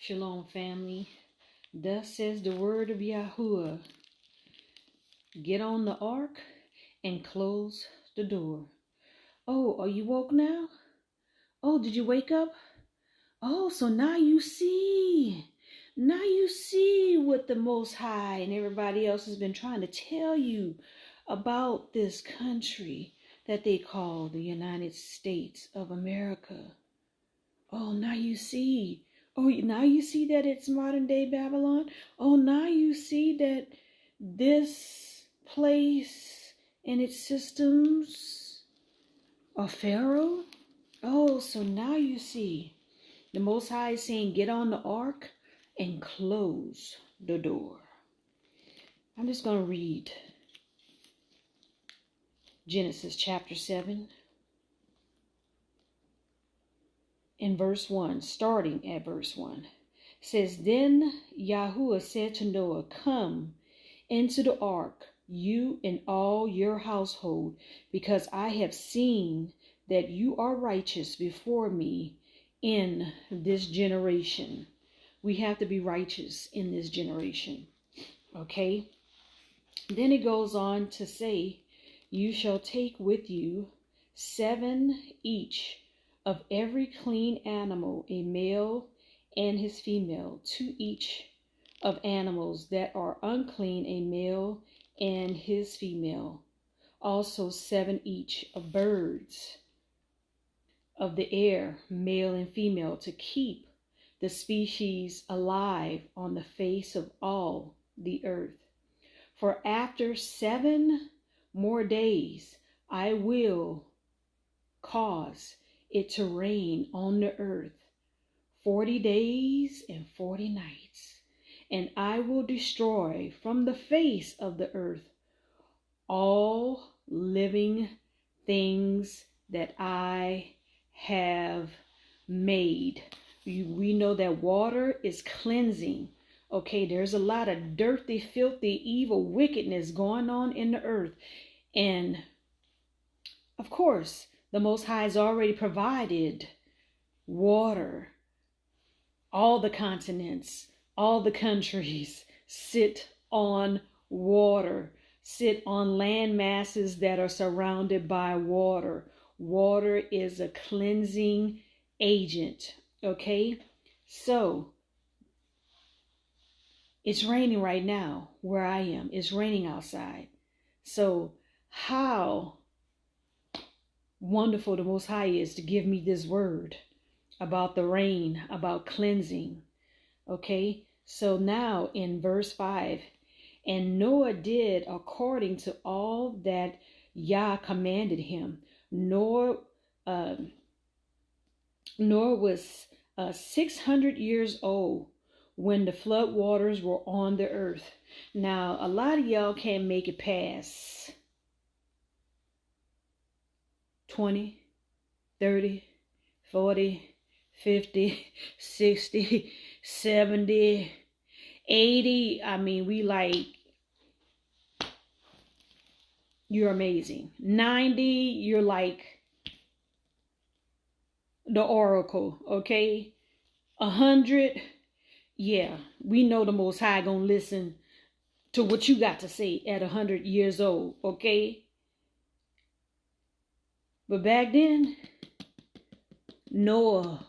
Shalom, family. Thus says the word of Yahuah. Get on the ark and close the door. Oh, are you woke now? Oh, did you wake up? Oh, so now you see. Now you see what the Most High and everybody else has been trying to tell you about this country that they call the United States of America. Oh, now you see. Oh, now you see that it's modern day Babylon. Oh, now you see that this place and its systems are Pharaoh. Oh, so now you see. The Most High is saying, get on the ark and close the door. I'm just going to read Genesis chapter 7 in verse 1, starting at verse 1. It says, Then Yahuah said to Noah, Come into the ark, you and all your household, because I have seen that you are righteous before me in this generation. We have to be righteous in this generation. Okay? Then it goes on to say, you shall take with you 7 each of every clean animal, a male and his female, 2 each of animals that are unclean, a male and his female. Also 7 each of birds of the air, male and female, to keep the species alive on the face of all the earth. For after 7 more days, I will cause it to rain on the earth 40 days and 40 nights. And I will destroy from the face of the earth all living things that I have made. We know that water is cleansing. Okay, there's a lot of dirty, filthy, evil, wickedness going on in the earth. And of course, the Most High has already provided water. All the continents, all the countries sit on water, sit on land masses that are surrounded by water. Water is a cleansing agent. Okay, so it's raining right now where I am. It's raining outside. So how wonderful the Most High is to give me this word about the rain, about cleansing. Okay, so now in verse 5, and Noah did according to all that Yah commanded him. Noah was 600 years old when the flood waters were on the earth. Now, a lot of y'all can't make it past 20, 30, 40, 50, 60, 70, 80. I mean, we like, you're amazing. 90, you're like the oracle, okay? 100, yeah, we know the Most High gonna listen to what you got to say at 100 years old, okay? But back then, Noah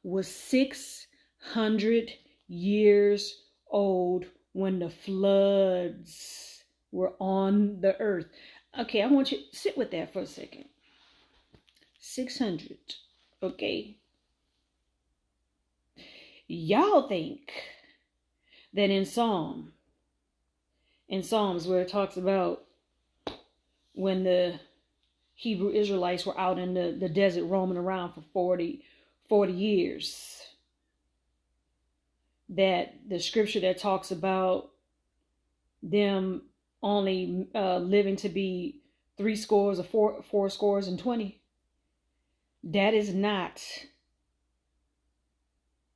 was 600 years old when the floods were on the earth. Okay, I want you to sit with that for a second. 600, okay? Y'all think that in Psalms where it talks about when the Hebrew Israelites were out in the desert roaming around for 40 years, that the scripture that talks about them only living to be 80, that is not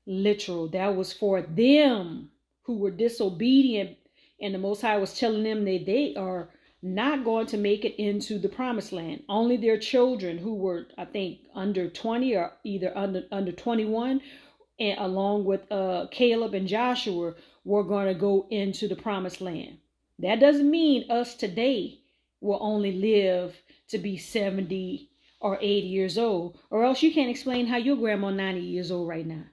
literal. That was for them who were disobedient, and the Most High was telling them that they are not going to make it into the promised land. Only their children who were, I think, under 20 or either under 21 and along with Caleb and Joshua, were going to go into the promised land. That doesn't mean us today will only live to be 70 or 80 years old, or else you can't explain how your grandma 90 years old right now.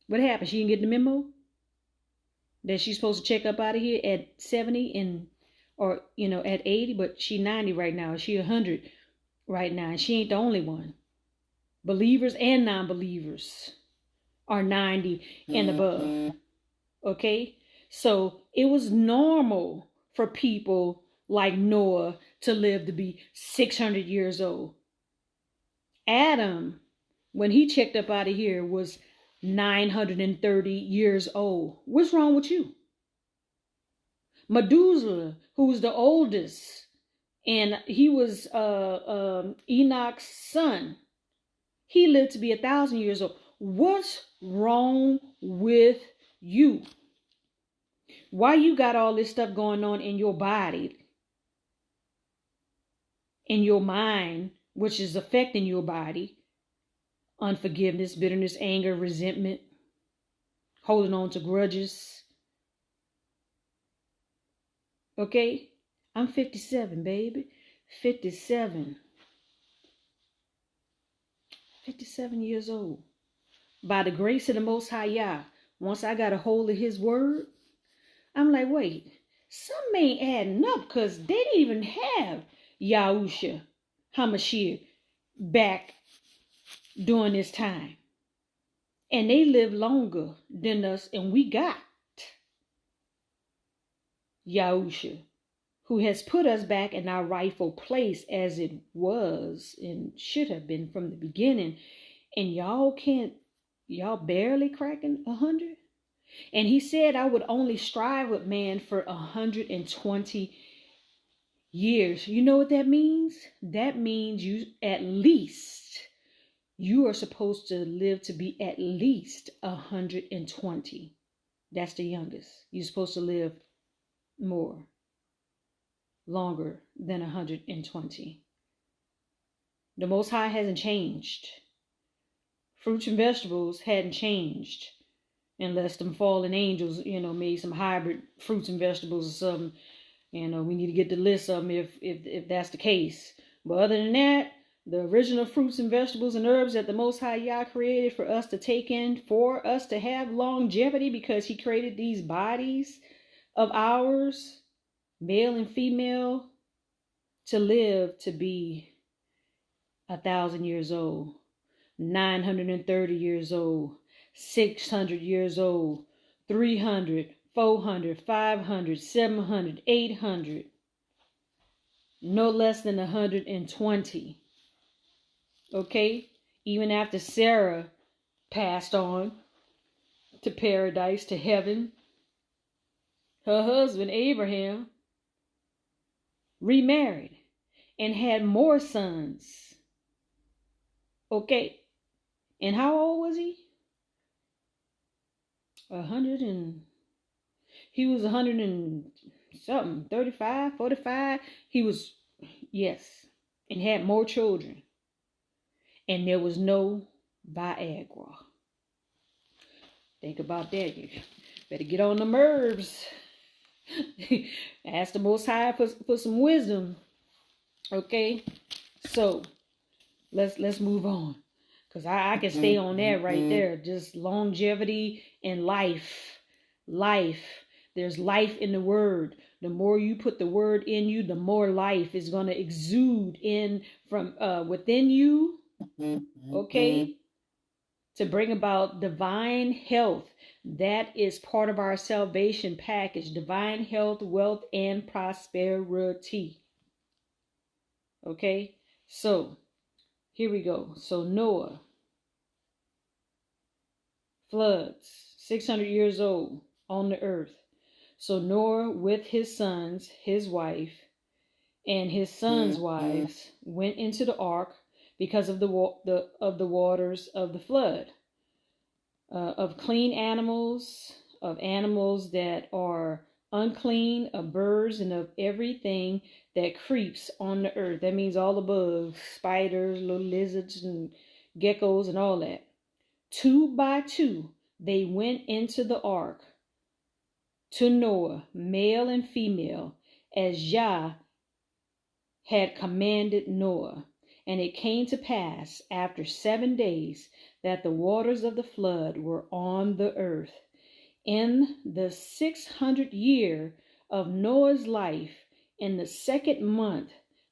What happened? She didn't get the memo that she's supposed to check up out of here at 70 and, or, at 80, but she 90 right now. She 100 right now, and she ain't the only one. Believers and non-believers are 90 and above. Okay? So it was normal for people like Noah to live to be 600 years old. Adam, when he checked up out of here, was 930 years old. What's wrong with you? Methuselah, who was the oldest, and he was Enoch's son, he lived to be 1,000 years old. What's wrong with you? Why you got all this stuff going on in your body, in your mind, which is affecting your body? Unforgiveness, bitterness, anger, resentment, holding on to grudges. Okay? I'm 57, baby. 57. 57 years old. By the grace of the Most High Yah, once I got a hold of his word, I'm like, wait, something ain't adding up, because they didn't even have Yahuah HaMashiach back during this time. And they lived longer than us, and we got Yahuah, who has put us back in our rightful place as it was and should have been from the beginning. And y'all barely cracking 100? And he said I would only strive with man for 120 years. You know what that means? That means you are supposed to live to be at least 120. That's the youngest. You're supposed to live longer than 120. The Most High hasn't changed. Fruits and vegetables hadn't changed, unless them fallen angels, made some hybrid fruits and vegetables or something. We need to get the list of them if that's the case. But other than that, the original fruits and vegetables and herbs that the Most High Yah created for us to take in, for us to have longevity, because he created these bodies of ours, male and female, to live to be 1,000 years old, 930 years old, 600 years old, 300, 400, 500, 700, 800, no less than 120. Okay? Even after Sarah passed on to paradise, to heaven, her husband Abraham remarried and had more sons. Okay? And how old was he? He was 100 and something, 35, 45. He was, yes, and had more children. And there was no Viagra. Think about that. You better get on the herbs. Ask the Most High for some wisdom. Okay? So, let's move on. Because I can stay on that right there. Just longevity and life. There's life in the word. The more you put the word in you, the more life is going to exude in from within you. Okay? To bring about divine health. That is part of our salvation package. Divine health, wealth, and prosperity. Okay? So, here we go. So Noah, floods, 600 years old on the earth. So Noah with his sons, his wife, and his sons' wives went into the ark because of the waters of the flood, of clean animals, of animals that are unclean, of birds, and of everything that creeps on the earth. That means all the bugs, spiders, little lizards, and geckos, and all that. 2 by 2, they went into the ark to Noah, male and female, as Yah had commanded Noah. And it came to pass after 7 days that the waters of the flood were on the earth. In the 600th year of Noah's life, in the 2nd month,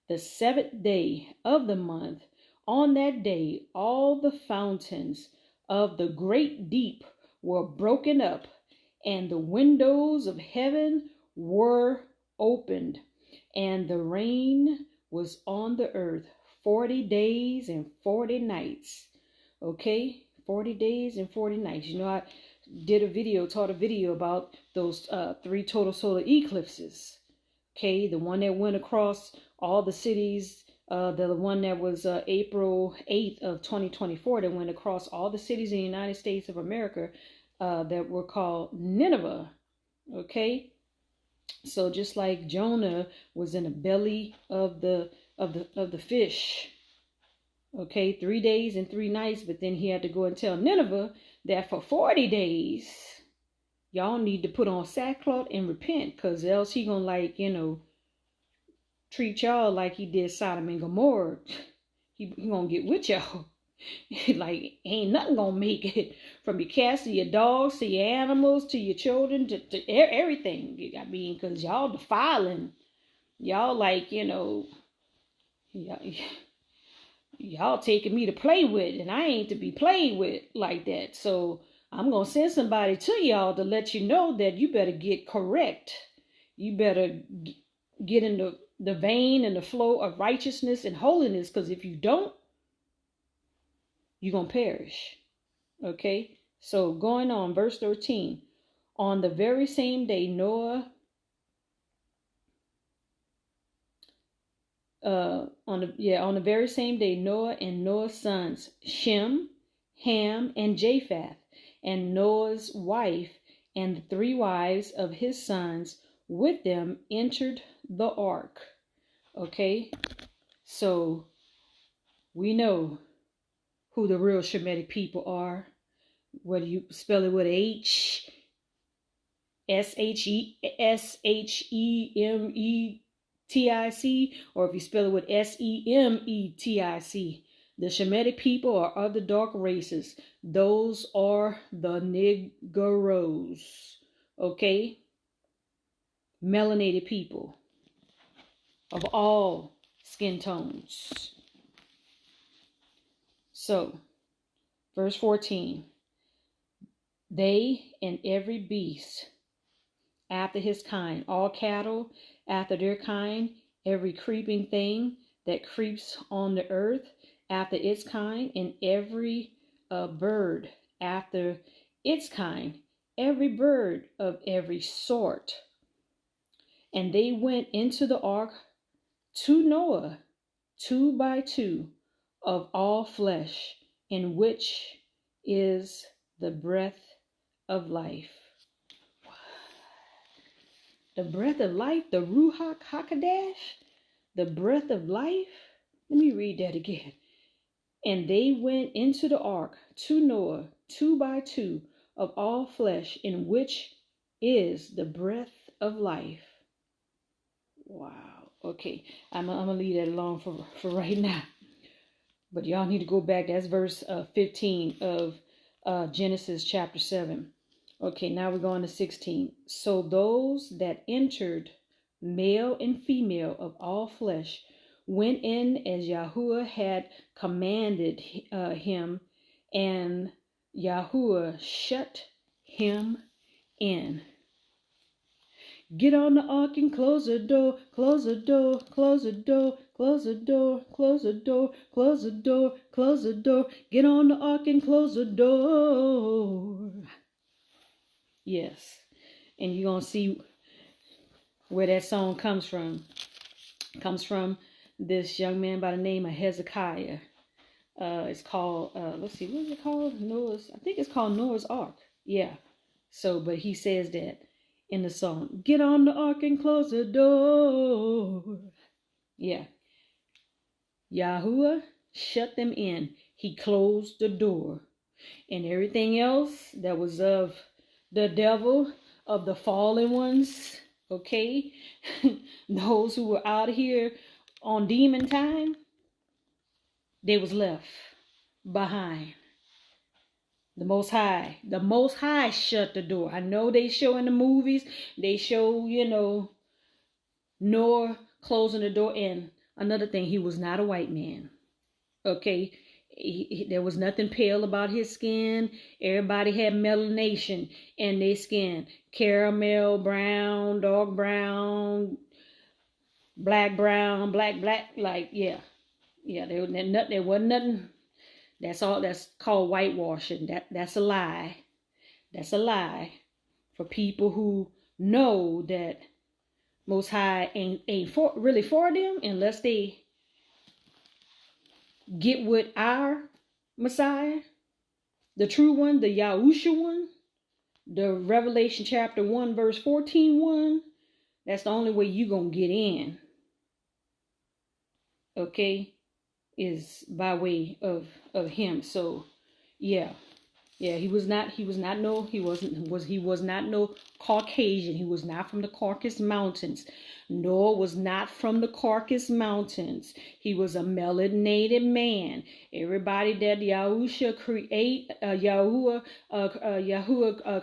the 7th day of the month, on that day all the fountains of the great deep were broken up, and the windows of heaven were opened, and the rain was on the earth 40 days and 40 nights. Okay, 40 days and 40 nights. You know, I taught a video about those 3 total solar eclipses. Okay, the one that went across all the cities, the one that was April 8th of 2024, that went across all the cities in the United States of America that were called Nineveh. Okay, so just like Jonah was in the belly of the fish, okay, 3 days and 3 nights, but then he had to go and tell Nineveh that for 40 days y'all need to put on sackcloth and repent, because else he gonna treat y'all like he did Sodom and Gomorrah. He gonna get with y'all. Like, ain't nothing gonna make it, from your cats to your dogs to your animals to your children to everything. I mean, because y'all defiling, y'all y'all taking me to play with, and I ain't to be played with like that. So I'm gonna send somebody to y'all to let you know that you better get correct. You better get in the vein and the flow of righteousness and holiness, because if you don't, you're going to perish. Okay? So going on, verse 13. On the very same day, on the very same day, Noah and Noah's sons, Shem, Ham, and Japheth, and Noah's wife, and the 3 wives of his sons with them entered the ark. Okay? So we know who the real Shemitic people are. Whether you spell it with H, Shemitic, or if you spell it with Semetic. The Shemitic people are of the dark races. Those are the Negroes. Okay? Melanated people of all skin tones. So, verse 14. They and every beast after his kind, all cattle after their kind, every creeping thing that creeps on the earth after its kind, and every bird after its kind, every bird of every sort. And they went into the ark to Noah, 2 by 2, of all flesh, in which is the breath of life. The breath of life, the Ruach HaKodesh, the breath of life. Let me read that again. And they went into the ark to Noah, 2 by 2, of all flesh, in which is the breath of life. Wow. Okay, I'm going to leave that alone for right now. But y'all need to go back. That's verse 15 of Genesis chapter 7. Okay, now we're going to 16. So those that entered, male and female of all flesh, went in as Yahuah had commanded him, and Yahuah shut him in. Get on the ark and close the door, close the door, close the door, close the door, close the door, close the door, close the door. Get on the ark and close the door. Yes, and you're going to see where that song comes from. It comes from this young man by the name of Hezekiah. It's called, let's see, what is it called? I think it's called Noah's Ark. Yeah. So, but he says that in the song. Get on the ark and close the door. Yeah. Yahuah shut them in. He closed the door. And everything else that was of the devil, of the fallen ones, okay? Those who were out here on demon time, they was left behind. The Most High shut the door. I know they show in the movies, they show, Noah closing the door. And another thing, he was not a white man. Okay, there was nothing pale about his skin. Everybody had melanation in their skin. Caramel brown, dark brown, black brown, black, like, yeah. There wasn't nothing. That's all. That's called whitewashing. That's a lie. That's a lie for people who know that Most High ain't really for them unless they get with our Messiah, the true one, the Yahushua one, the Revelation chapter 1 verse 14 one. That's the only way you gonna get in. Okay, is by way of him. So yeah, he was not no Caucasian. He was not from the Caucasus Mountains. Noah was not from the Caucasus Mountains. He was a melanated man. Everybody that Yahuah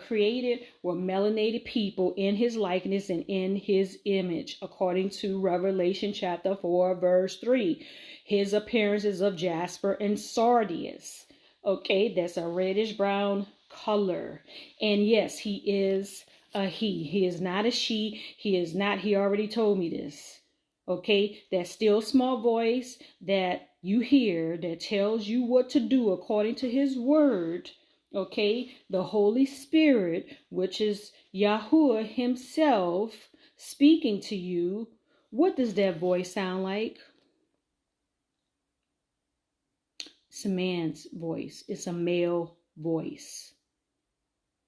created were melanated people in his likeness and in his image, according to Revelation chapter 4, verse 3. His appearance is of jasper and sardius. Okay, that's a reddish brown color. And yes, he is a he. He is not a she. He already told me this. Okay, that still small voice that you hear that tells you what to do according to his word. Okay, the Holy Spirit, which is Yahuah himself speaking to you. What does that voice sound like? It's a man's voice. It's a male voice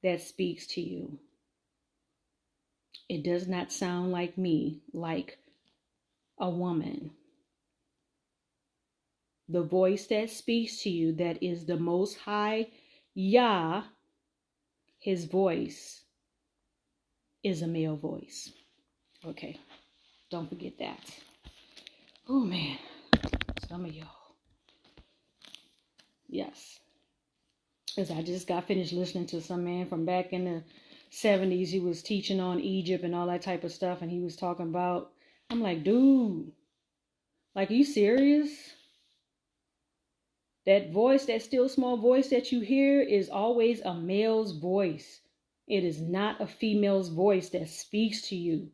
that speaks to you. It does not sound like me, like a woman. The voice that speaks to you, that is the Most High Yah, his voice is a male voice. Okay, don't forget that. Oh man, some of y'all. Yes. Because I just got finished listening to some man from back in the 70s. He was teaching on Egypt and all that type of stuff. And he was talking about, I'm like, dude, like, are you serious? That voice, that still small voice that you hear is always a male's voice. It is not a female's voice that speaks to you.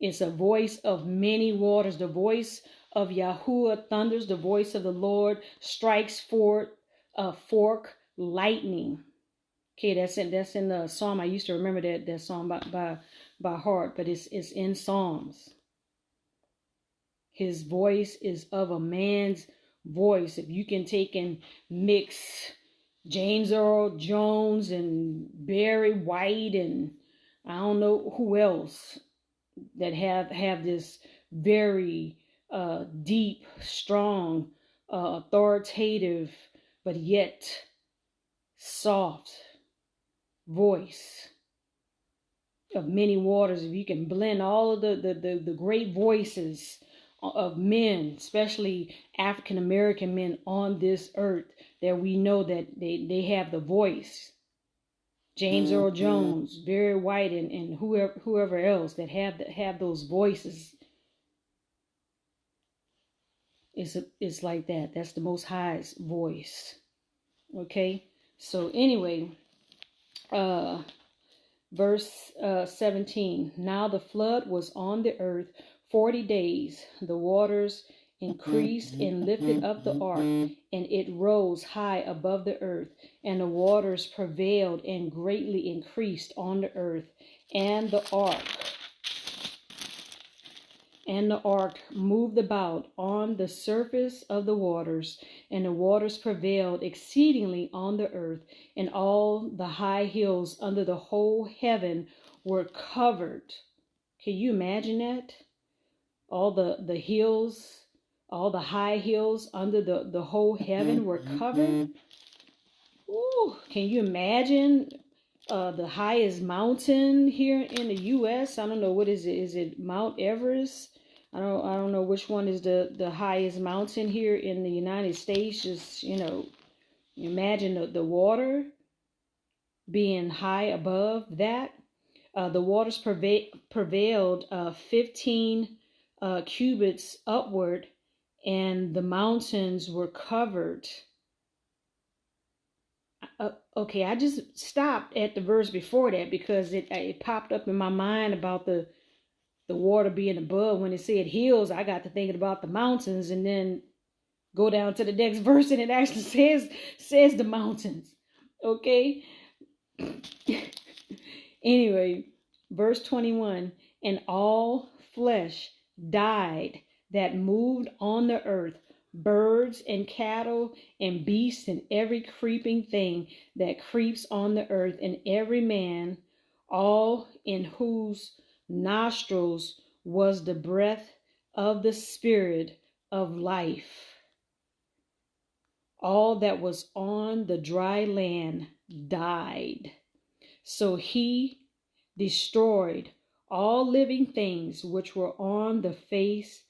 It's a voice of many waters. The voice of Yahuah thunders. The voice of the Lord strikes forth a fork lightning. Okay, that's in the psalm. I used to remember that song by heart, but it's in Psalms. His voice is of a man's voice. If you can take and mix James Earl Jones and Barry White and I don't know who else that have this very deep, strong, authoritative, but yet soft voice of many waters. If you can blend all of the great voices of men, especially African American men on this earth, that we know that they have the voice. James Earl Jones, Barry White, and whoever else that have those voices. It's like that. That's the Most High's voice. Okay. So anyway, verse 17. Now the flood was on the earth 40 days. The waters increased and lifted up the ark, and it rose high above the earth, and the waters prevailed and greatly increased on the earth, and the ark moved about on the surface of the waters, and the waters prevailed exceedingly on the earth, and all the high hills under the whole heaven were covered. Can you imagine that? All the hills, all the high hills under the whole heaven were covered. Ooh, can you imagine the highest mountain here in the U.S.? I don't know, what is it? Is it Mount Everest? I don't know which one is the highest mountain here in the United States. Just, imagine the water being high above that. The waters prevailed 15 cubits upward, and the mountains were covered. Okay, I just stopped at the verse before that because it popped up in my mind about the water being above. When it said hills, I got to thinking about the mountains, and then go down to the next verse and it actually says the mountains. Okay. Anyway, verse 21, and all flesh died that moved on the earth, birds and cattle and beasts and every creeping thing that creeps on the earth, and every man, all in whose nostrils was the breath of the spirit of life. All that was on the dry land died. So he destroyed all living things which were on the face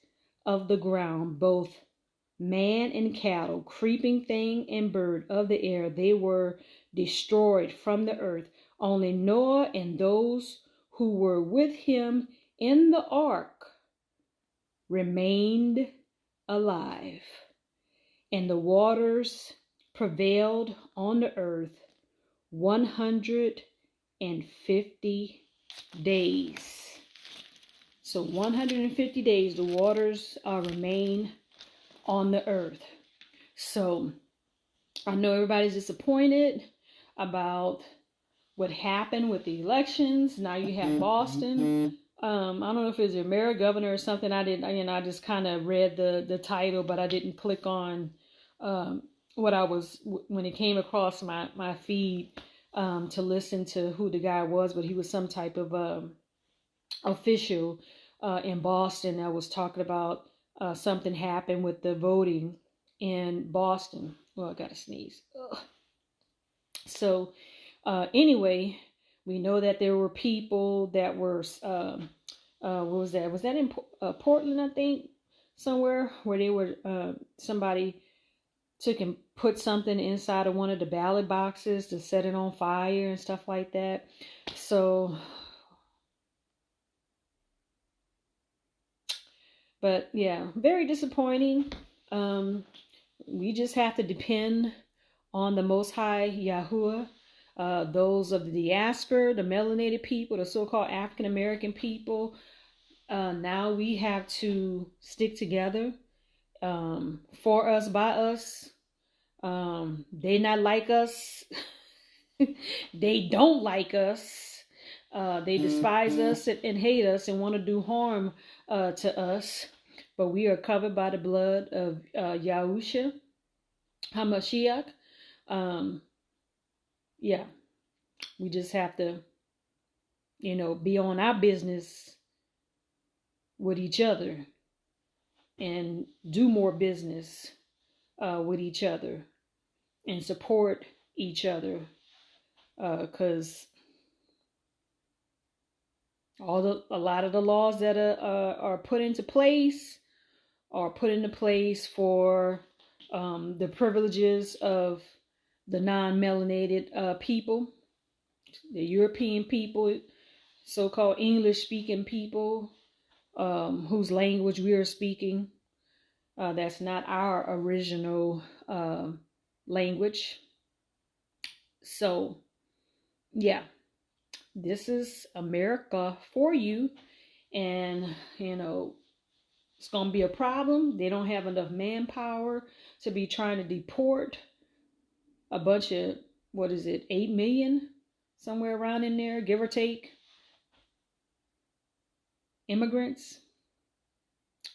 of the ground, both man and cattle, creeping thing and bird of the air. They were destroyed from the earth. Only Noah and those who were with him in the ark remained alive. And the waters prevailed on the earth 150 days. So 150 days the waters remain on the earth. So I know everybody's disappointed about what happened with the elections. Now you have Boston. I don't know if it's a mayor, governor, or something. I didn't, I just kind of read the title, but I didn't click on what I was when it came across my feed to listen to who the guy was. But he was some type of official in Boston that was talking about something happened with the voting in Boston. Well, I gotta sneeze. Ugh. So anyway, we know that there were people that were what was that? Was that in Portland? I think somewhere where they were somebody took and put something inside of one of the ballot boxes to set it on fire and stuff like that. So, but yeah, very disappointing. We just have to depend on the Most High Yahuah. Those of the diaspora, the melanated people, the so-called African American people, now we have to stick together. For us, by us. They not like us. They don't like us. They despise us and hate us and want to do harm to us. But we are covered by the blood of Yahushua HaMashiach. Yeah, we just have to, be on our business with each other and do more business with each other and support each other, because a lot of the laws that are put into place are put into place for the privileges of the non-melanated people, the European people, so-called English-speaking people, whose language we are speaking. That's not our original language. So, yeah, this is America for you. And, it's going to be a problem. They don't have enough manpower to be trying to deport a bunch of, 8 million? Somewhere around in there, give or take, immigrants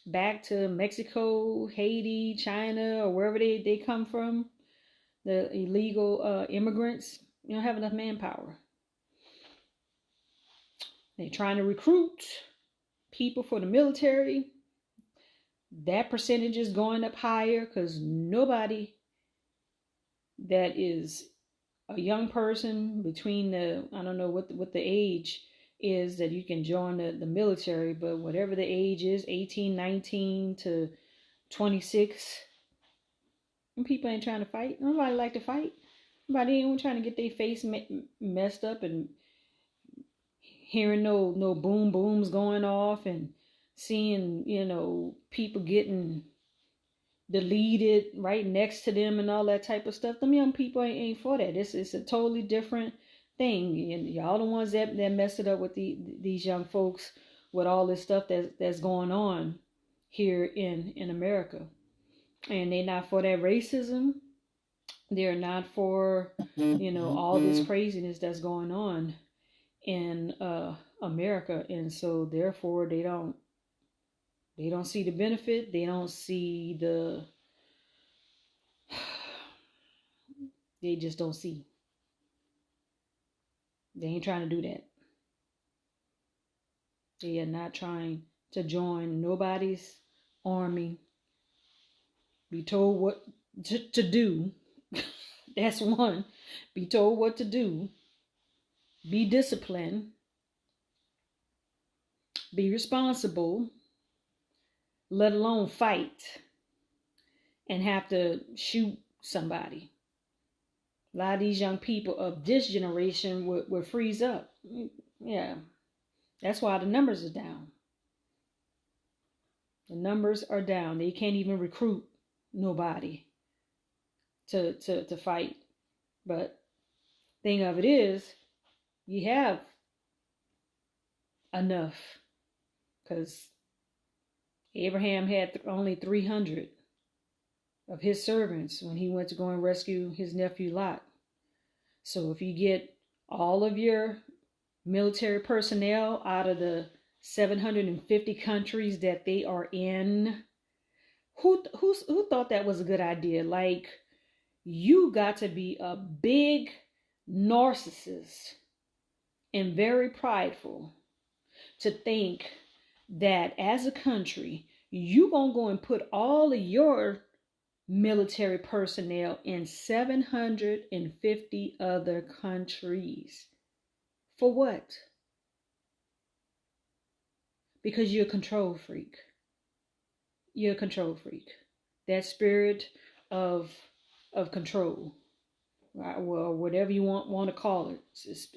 back to Mexico, Haiti, China, or wherever they come from. The illegal immigrants, you don't have enough manpower. They're trying to recruit people for the military. That percentage is going up higher because nobody that is a young person between I don't know what the age is that you can join the military, but whatever the age is, 18, 19 to 26, and people ain't trying to fight. Nobody like to fight. Nobody ain't trying to get their face messed up and hearing no boom booms going off and seeing, people getting deleted right next to them and all that type of stuff. Them young people ain't for that. It's a totally different thing. And y'all the ones that messed it up with these young folks with all this stuff that's going on here in America. And they're not for that racism. They're not for, all this craziness that's going on in America. And so therefore they don't see the benefit. They don't see they just don't see. They ain't trying to do that. They are not trying to join nobody's army. Be told what to do. That's one. Be told what to do. Be disciplined. Be responsible. Let alone fight and have to shoot somebody. A lot of these young people of this generation would freeze up. Yeah. That's why the numbers are down. The numbers are down. They can't even recruit nobody to fight. But thing of it is, you have enough, because Abraham had only 300 of his servants when he went to go and rescue his nephew Lot. So if you get all of your military personnel out of the 750 countries that they are in, who thought that was a good idea? Like, you got to be a big narcissist and very prideful to think that as a country, you gonna go and put all of your military personnel in 750 other countries. For what? Because you're a control freak. You're a control freak. That spirit of control, right? Well, whatever you want to call it, it's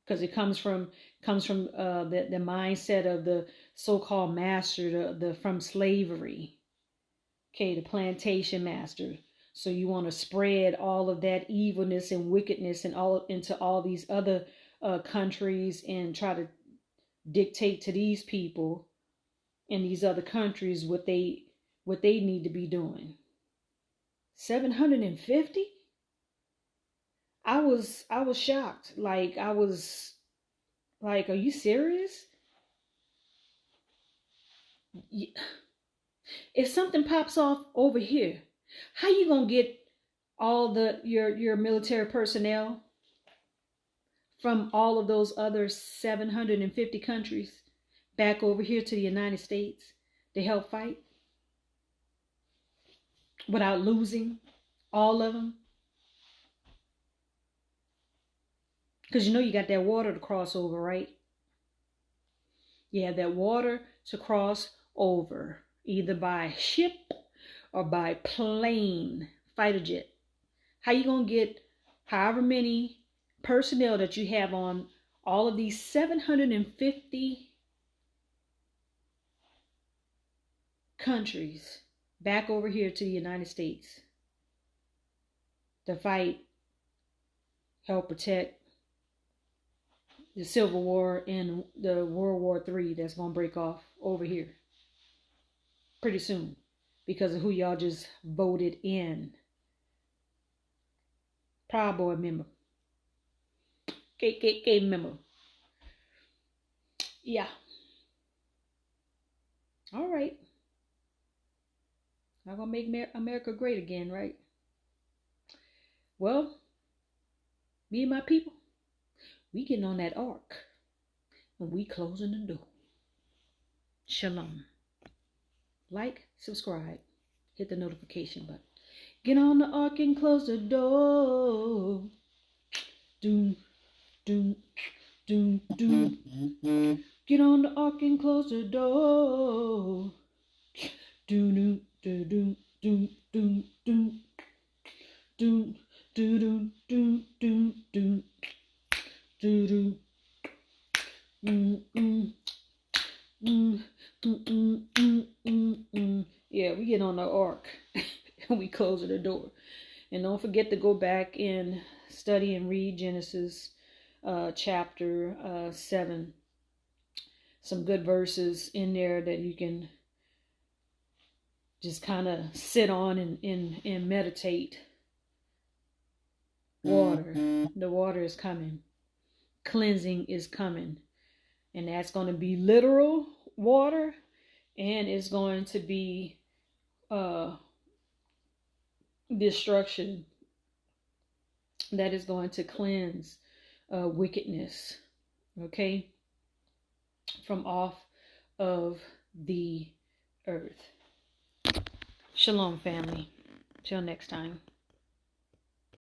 because it comes from the mindset of the so-called master, the from slavery. Okay, the plantation master. So you want to spread all of that evilness and wickedness and all into all these other countries and try to dictate to these people in these other countries what they need to be doing. 750? I was shocked. Like, I was like, are you serious? If something pops off over here, how you gonna get all your military personnel from all of those other 750 countries back over here to the United States to help fight without losing all of them? Because you got that water to cross over, right? You have that water to cross over, either by ship or by plane, fighter jet. How you gonna get however many personnel that you have on all of these 750 countries back over here to the United States to fight, help protect the Civil War and the World War III that's going to break off over here pretty soon because of who y'all just voted in? Proud Boy member. KKK member. Yeah. All right. I'm going to make America great again, right? Well, me and my people, we getting on that ark and we closing the door. Shalom. Like, subscribe, hit the notification button. Get on the ark and close the door. Doom, doom, doom, doom. Get on the ark and close the door. Doom, doom, doom, doom, doom, doom. Doom, doom, doom, doom, doom, doom, doom. Yeah, we get on the ark and we close the door. And don't forget to go back and study and read Genesis chapter 7. Some good verses in there that you can just kind of sit on and meditate. Water. The water is coming. Cleansing is coming. And that's going to be literal water, and it's going to be destruction that is going to cleanse wickedness, okay, from off of the earth. Shalom, family. Till next time.